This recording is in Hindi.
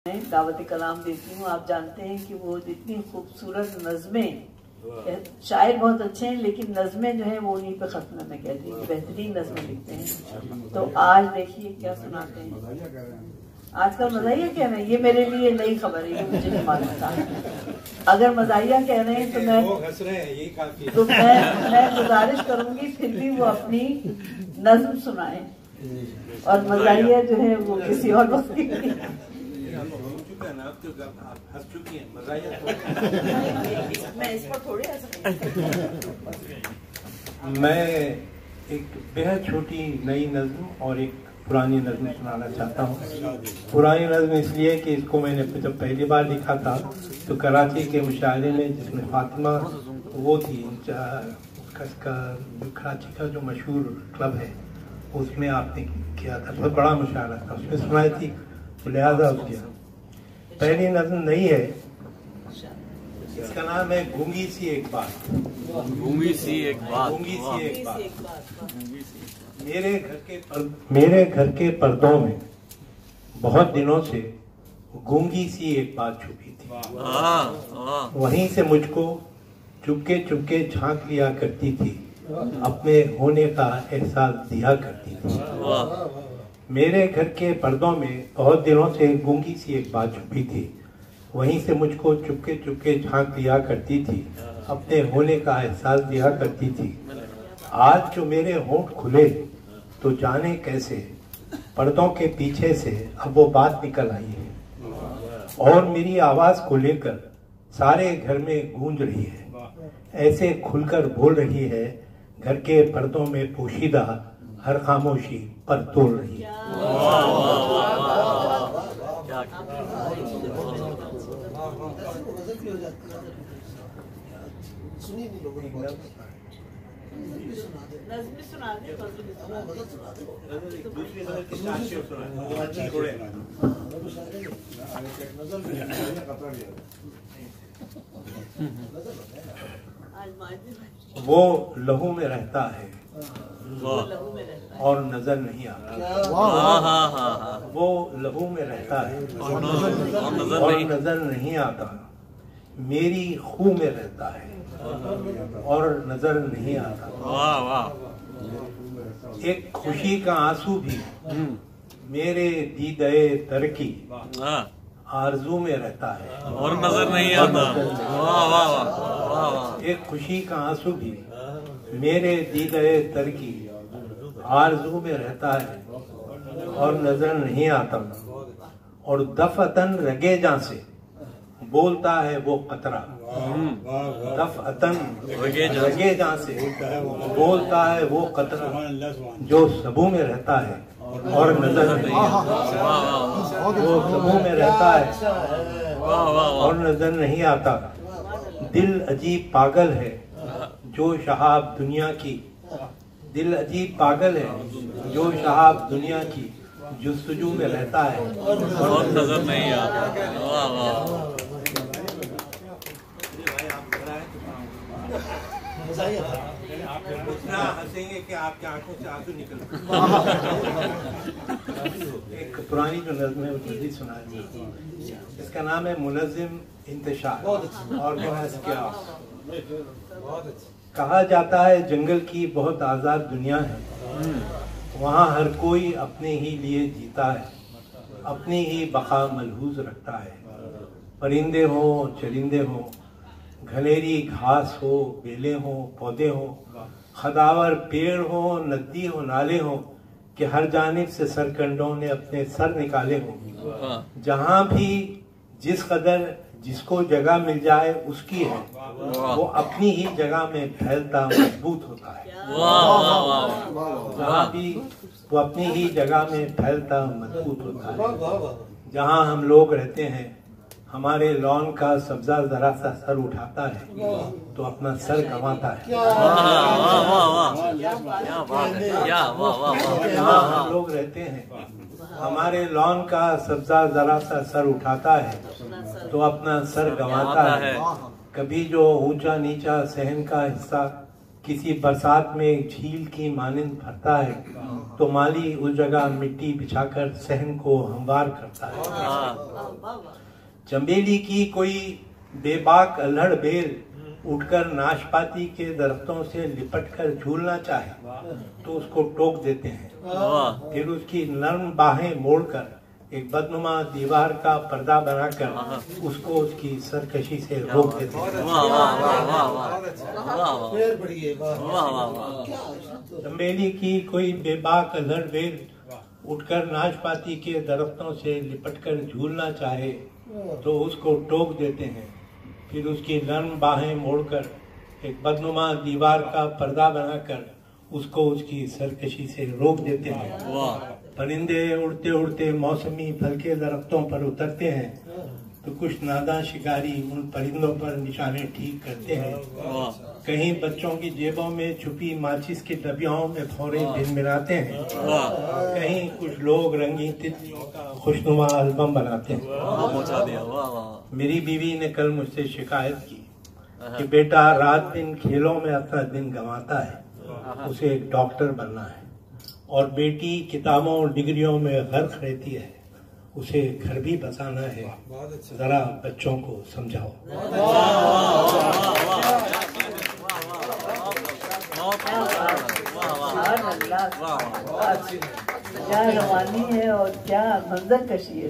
दावत कलाम देती हूँ। आप जानते हैं कि वो इतनी खूबसूरत नज़में, शायर बहुत अच्छे हैं लेकिन नज़में जो है वो उन्हीं पे खत्म, मैं कहती हूँ बेहतरीन नज़में लिखते हैं। तो आज देखिए क्या सुनाते हैं। आजकल मज़ाहिया कह रहे हैं, ये मेरे लिए नई खबर है, ये मुझे नहीं मालूम था। अगर मज़ाहिया कह रहे हैं तो मैं गुजारिश करूंगी फिर भी वो अपनी नज़्म सुनाए और मज़ाहिया जो है वो किसी और वक्त मैं इस पर थोड़ी मैं एक बेहद छोटी नई नज़्म और एक पुरानी नज़्म सुनाना चाहता हूँ। पुरानी नज़्म इसलिए कि इसको मैंने जब पहली बार लिखा था तो कराची के मुशायरे में, जिसमें फातिमा वो थी, कराची का जो मशहूर क्लब है उसमें आपने किया था, बहुत बड़ा मुशायरा था, उसमें सुनाई थी, तो लिहाजा किया। पहली नज़्म नई है, इसका नाम है गूंगी सी एक बात। गूंगी सी एक बात, गूंगी सी एक बात। मेरे घर के पर्दों में बहुत दिनों से गूंगी सी एक बात छुपी थी। वहीं से मुझको चुपके चुपके झांक लिया करती थी, अपने होने का एहसास दिया करती थी। मेरे घर के पर्दों में बहुत दिनों से गूंगी सी एक बात छुपी थी, वहीं से मुझको चुपके चुपके झांक लिया करती थी, अपने होने का एहसास दिया करती थी। आज जो मेरे होंठ खुले तो जाने कैसे पर्दों के पीछे से अब वो बात निकल आई है और मेरी आवाज को लेकर सारे घर में गूंज रही है, ऐसे खुलकर बोल रही है, घर के पर्दों में पोशीदा हर खामोशी पर तोड़ रही है। वो लहू में रहता है और नजर नहीं आता। वो लहू में रहता है और नजर नहीं आता। मेरी खूह में रहता है और नजर नहीं आता। एक खुशी का आंसू भी मेरे दीदे तरकी आरजू में रहता है और नजर नहीं आता। एक खुशी का आंसू भी मेरे दीदे तरकी आरजू में रहता है और नजर नहीं आता। और दफअतन रगेजा से बोलता है वो कतरा, दफअतन रगेजा से बोलता है वो कतरा, जो सबू में रहता है और नजर नहीं आता। वो सबू में रहता है और नजर नहीं आता। दिल अजीब पागल है जो शहाब दुनिया की, दिल अजीब पागल है जो शहाब दुनिया की जुस्तजू में रहता है और नजर नहीं आता। इतना हंसेंगे कि आपकी आंखों से आंसू निकल। एक पुरानी जो नज़्म है वो जल्दी सुनाई, इसका नाम है मुलज़िम इंतशार और क्या। कहा जाता है जंगल की बहुत आज़ाद दुनिया है, वहाँ हर कोई अपने ही लिए जीता है, अपनी ही बका मलहूज रखता है। परिंदे हो चरिंदे हो, घनेरी घास हो, बेले हो, पौधे हो, खदावर पेड़ हो, नदी हो, नाले हो, कि हर जानिब से सरकंडों ने अपने सर निकाले हो। जहाँ भी जिस कदर जिसको जगह मिल जाए उसकी है, वो अपनी ही जगह में फैलता मजबूत होता है। जहाँ भी वो अपनी ही जगह में फैलता मजबूत होता है। जहाँ हम लोग रहते हैं, हमारे लॉन का सब्जा जरा सा सर उठाता है तो अपना सर गंवाता है। जहाँ हम लोग रहते हैं, हमारे लॉन का सब्जा जरा सा सर उठाता है तो अपना सर गंवाता है। कभी जो ऊंचा नीचा सहन का हिस्सा किसी बरसात में एक झील की मानिंद भरता है तो माली उस जगह मिट्टी बिछाकर सहन को हमवार करता है। चंबेली की कोई बेबाक अल्हड़ बेल उठकर नाशपाती के दरख्तों से लिपटकर झूलना चाहे तो उसको टोक देते हैं, फिर उसकी नर्म बाहें मोड़कर एक बदनुमा दीवार का पर्दा बनाकर उसको उसकी सरकशी से रोक देते हैं। चंबेली की कोई बेबाक अल्हड़ बेल उठकर नाशपाती के दरख्तों से लिपटकर झूलना चाहे तो उसको टोक देते हैं, फिर उसकी नर्म बाहें मोड़कर एक बदनुमा दीवार का पर्दा बनाकर उसको उसकी सरकशी से रोक देते हैं। परिंदे उड़ते उड़ते मौसमी फल के दरख्तों पर उतरते हैं तो कुछ नादां शिकारी उन परिंदों पर निशाने ठीक करते हैं। कहीं बच्चों की जेबों में छुपी माचिस की डबियों में भौरे भिनभिनाते हैं। कहीं कुछ लोग रंगीन तितलियों का खुशनुमा एल्बम बनाते हैं। मेरी बीवी ने कल मुझसे शिकायत की कि बेटा रात दिन खेलों में अपना दिन गंवाता है, उसे एक डॉक्टर बनना है, और बेटी किताबों और डिग्रियों में गर्क रहती है, उसे घर भी बसाना है। जरा बच्चों को समझाओ। क्या रवानी है और क्या मंजर कशी है।